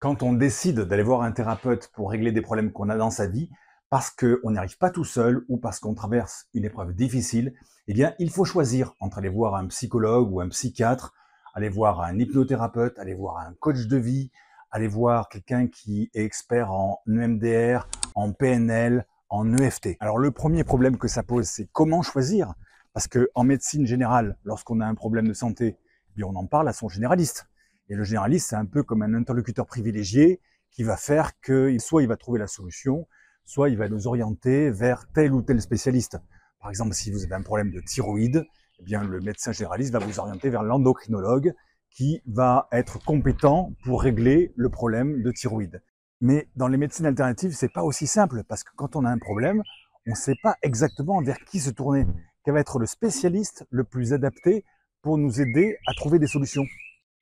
Quand on décide d'aller voir un thérapeute pour régler des problèmes qu'on a dans sa vie, parce qu'on n'y arrive pas tout seul ou parce qu'on traverse une épreuve difficile, eh bien, il faut choisir entre aller voir un psychologue ou un psychiatre, aller voir un hypnothérapeute, aller voir un coach de vie, aller voir quelqu'un qui est expert en EMDR, en PNL, en EFT. Alors, le premier problème que ça pose, c'est comment choisir? Parce qu'en médecine générale, lorsqu'on a un problème de santé, eh bien, on en parle à son généraliste. Et le généraliste, c'est un peu comme un interlocuteur privilégié qui va faire que soit il va trouver la solution, soit il va nous orienter vers tel ou tel spécialiste. Par exemple, si vous avez un problème de thyroïde, eh bien, le médecin généraliste va vous orienter vers l'endocrinologue qui va être compétent pour régler le problème de thyroïde. Mais dans les médecines alternatives, c'est pas aussi simple parce que quand on a un problème, on ne sait pas exactement vers qui se tourner. Quel va être le spécialiste le plus adapté pour nous aider à trouver des solutions?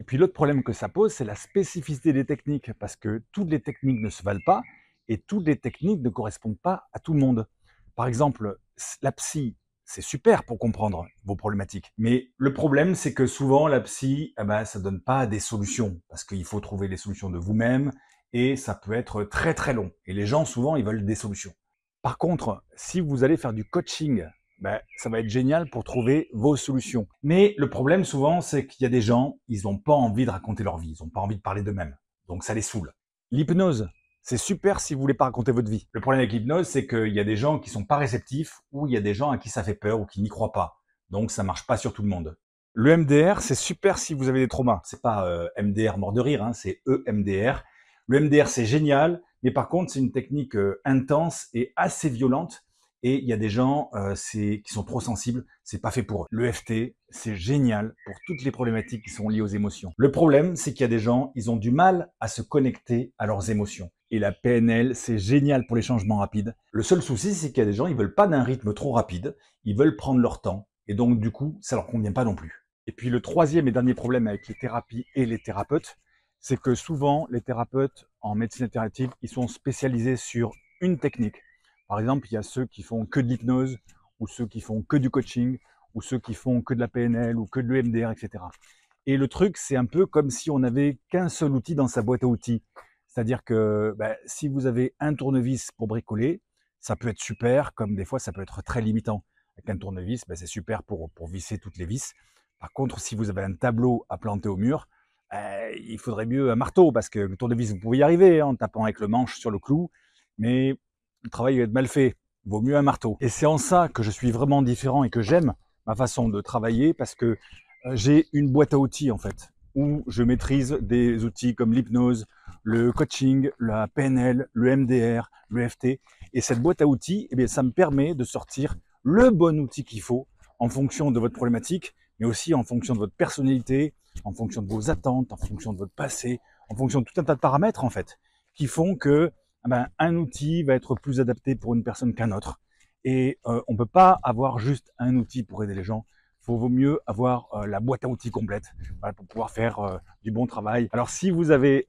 Et puis l'autre problème que ça pose, c'est la spécificité des techniques, parce que toutes les techniques ne se valent pas et toutes les techniques ne correspondent pas à tout le monde. Par exemple, la psy, c'est super pour comprendre vos problématiques. Mais le problème, c'est que souvent, la psy, ça donne pas des solutions, parce qu'il faut trouver les solutions de vous-même et ça peut être très très long. Et les gens, souvent, ils veulent des solutions. Par contre, si vous allez faire du coaching, ça va être génial pour trouver vos solutions. Mais le problème souvent, c'est qu'il y a des gens, ils n'ont pas envie de raconter leur vie, ils n'ont pas envie de parler d'eux-mêmes. Donc ça les saoule. L'hypnose, c'est super si vous voulez pas raconter votre vie. Le problème avec l'hypnose, c'est qu'il y a des gens qui sont pas réceptifs ou il y a des gens à qui ça fait peur ou qui n'y croient pas. Donc ça marche pas sur tout le monde. Le MDR, c'est super si vous avez des traumas. C'est pas MDR mort de rire, hein, c'est EMDR. Le MDR, c'est génial, mais par contre, c'est une technique intense et assez violente. Et il y a des gens qui sont trop sensibles, c'est pas fait pour eux. Le FT, c'est génial pour toutes les problématiques qui sont liées aux émotions. Le problème, c'est qu'il y a des gens, ils ont du mal à se connecter à leurs émotions. Et la PNL, c'est génial pour les changements rapides. Le seul souci, c'est qu'il y a des gens, ils veulent pas d'un rythme trop rapide, ils veulent prendre leur temps. Et donc, du coup, ça leur convient pas non plus. Et puis, le troisième et dernier problème avec les thérapies et les thérapeutes, c'est que souvent, les thérapeutes en médecine alternative, ils sont spécialisés sur une technique. Par exemple, il y a ceux qui font que de l'hypnose, ou ceux qui font que du coaching, ou ceux qui font que de la PNL, ou que de l'EMDR, etc. Et le truc, c'est un peu comme si on n'avait qu'un seul outil dans sa boîte à outils. C'est-à-dire que si vous avez un tournevis pour bricoler, ça peut être super, comme des fois, ça peut être très limitant. Avec un tournevis, c'est super pour visser toutes les vis. Par contre, si vous avez un tableau à planter au mur, il faudrait mieux un marteau, parce que le tournevis, vous pouvez y arriver en tapant avec le manche sur le clou, mais le travail va être mal fait. Vaut mieux un marteau. Et c'est en ça que je suis vraiment différent et que j'aime ma façon de travailler, parce que j'ai une boîte à outils en fait, où je maîtrise des outils comme l'hypnose, le coaching, la PNL, le MDR, le FT. Et cette boîte à outils, ça me permet de sortir le bon outil qu'il faut en fonction de votre problématique, mais aussi en fonction de votre personnalité, en fonction de vos attentes, en fonction de votre passé, en fonction de tout un tas de paramètres en fait, qui font que un outil va être plus adapté pour une personne qu'un autre. Et on ne peut pas avoir juste un outil pour aider les gens. Il vaut mieux avoir la boîte à outils complète, voilà, pour pouvoir faire du bon travail. Alors si vous avez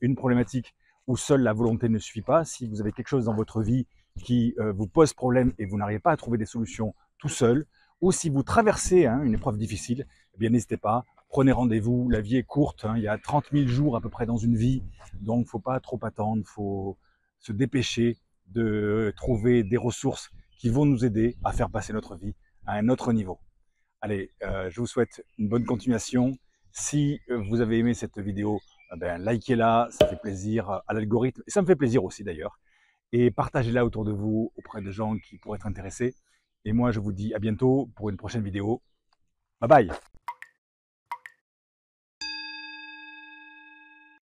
une problématique où seule la volonté ne suffit pas, si vous avez quelque chose dans votre vie qui vous pose problème et vous n'arrivez pas à trouver des solutions tout seul, ou si vous traversez une épreuve difficile, eh bien n'hésitez pas, prenez rendez-vous. La vie est courte, il y a 30 000 jours à peu près dans une vie, donc il ne faut pas trop attendre, il faut se dépêcher de trouver des ressources qui vont nous aider à faire passer notre vie à un autre niveau. Allez, je vous souhaite une bonne continuation. Si vous avez aimé cette vidéo, likez-la, ça fait plaisir à l'algorithme, et ça me fait plaisir aussi d'ailleurs. Et partagez-la autour de vous, auprès de gens qui pourraient être intéressés. Et moi, je vous dis à bientôt pour une prochaine vidéo. Bye bye!